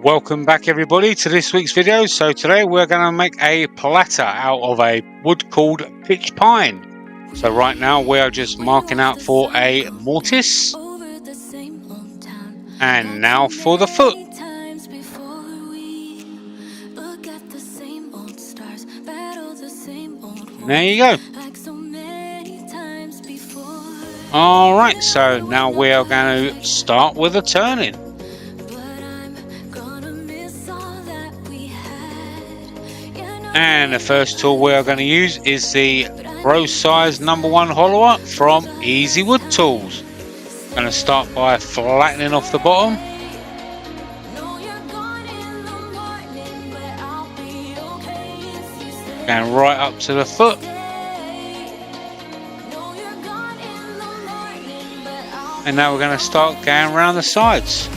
Welcome back everybody to this week's video. So today we're going to make a platter out of a wood called pitch pine. So right now we are just marking out for a mortise. And now for the foot. There you go. Alright, so now we are going to start with the turning. And the first tool we are going to use is the Pro Size #1 hollower from Easy Wood Tools. I'm going to start by flattening off the bottom. Going right up to the foot. And now we're going to start going around the sides.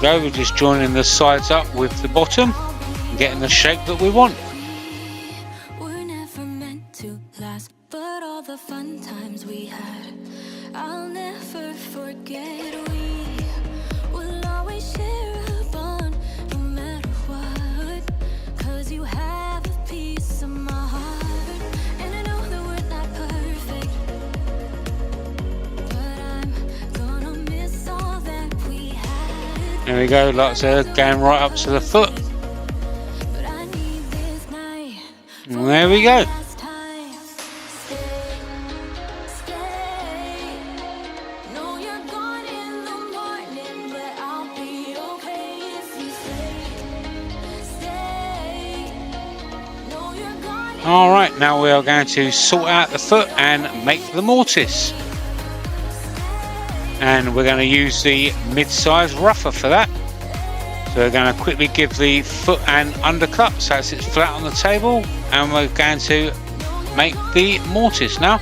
Go, we're just joining the sides up with the bottom and getting the shape that we want. We're never meant to last, but all the fun times we had, I'll never forget. We will always share a bond, no matter what, 'cause you have a piece of my heart. And I know that we're not perfect, but I'm gonna miss all that we had. There we go, like I said, going right up to the foot. And there we go. Alright, now we are going to sort out the foot and make the mortise. And we're going to use the mid-size rougher for that. So we're going to quickly give the foot an undercut so it sits flat on the table, and we're going to make the mortise now.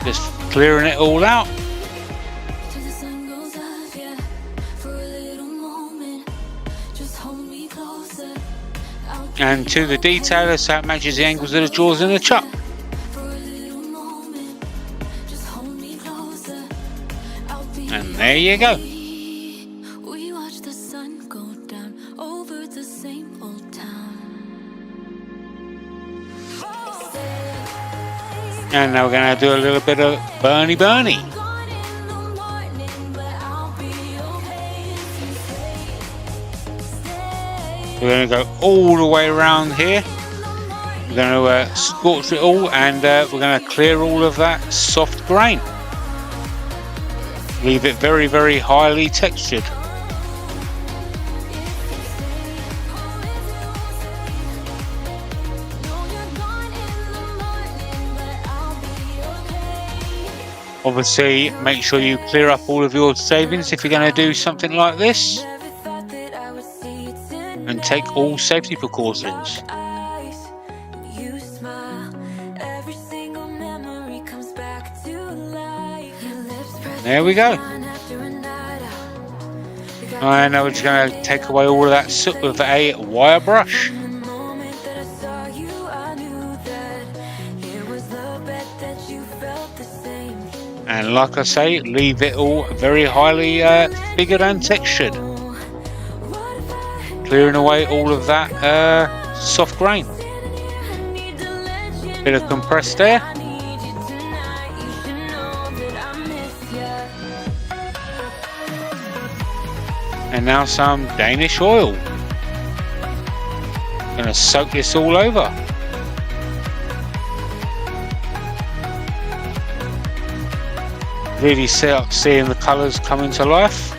Just clearing it all out. And to the detailer so it matches the angles of the jaws in the chuck. And there you go. We watch the sun go down over the same old town. And now we're going to do a little bit of Bernie. We're going to go all the way around here. We're going to scorch it all, and we're going to clear all of that soft grain. Leave it very, very highly textured. Obviously, make sure you clear up all of your savings if you're going to do something like this. And take all safety precautions. There we go. And now we're just going to take away all of that soot with a wire brush. And like I say, leave it all very highly figured and textured. Clearing away all of that soft grain. Bit of compressed air. And now some Danish oil. Gonna soak this all over. Really seeing the colours coming to life.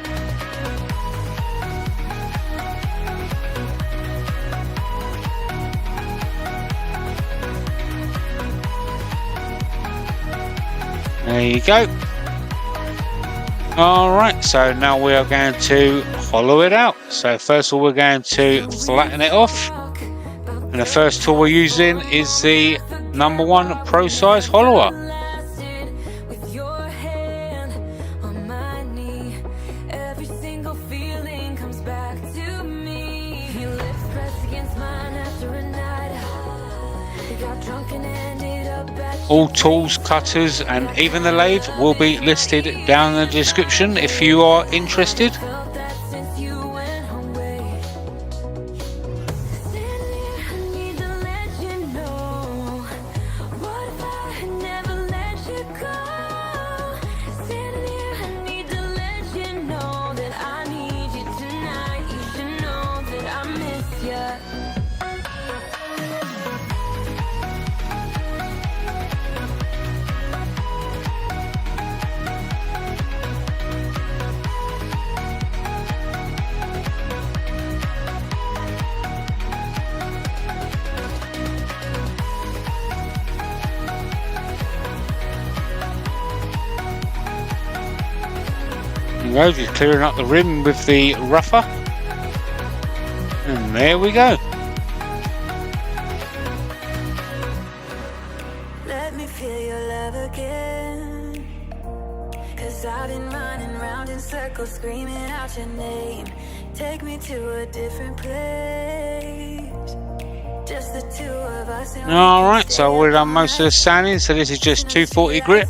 There you go. Alright, so now we are going to hollow it out. So first of all we're going to flatten it off. And the first tool we're using is the #1 Pro Size hollower. All tools, cutters and even the lathe will be listed down in the description if you are interested. Go, just clearing up the rim with the rougher, and there we go. Let me feel your love again, 'cause I've been running round in circles screaming out your name. Take me to a different place, just the two of us. Alright, so I've already done most of the sanding, so this is just 240 grit.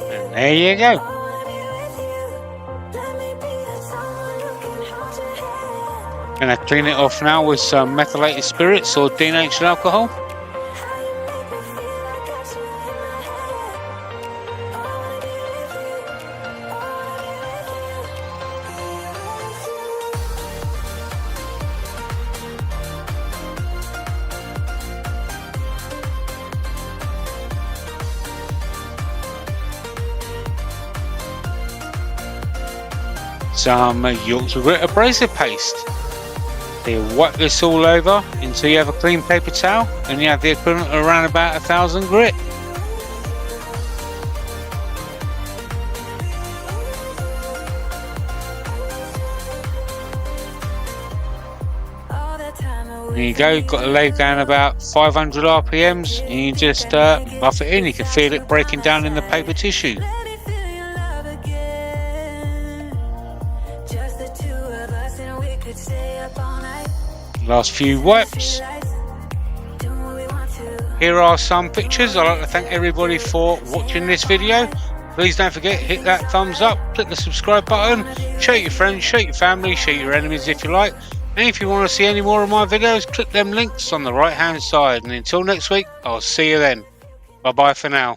And there you go. Gonna clean it off now with some methylated spirits or denatured alcohol. Some Yorkshire Grit abrasive paste. You wipe this all over until you have a clean paper towel, and you have the equivalent of around about 1,000 grit. There you go, got the lathe down about 500 RPMs, and you just buff it in. You can feel it breaking down in the paper tissue. Last few wipes. Here are some pictures. I'd like to thank everybody for watching this video. Please don't forget, hit that thumbs up, click the subscribe button, share your friends, share your family, share your enemies if you like. And if you want to see any more of my videos, click them links on the right hand side. And until next week, I'll see you then. Bye bye for now.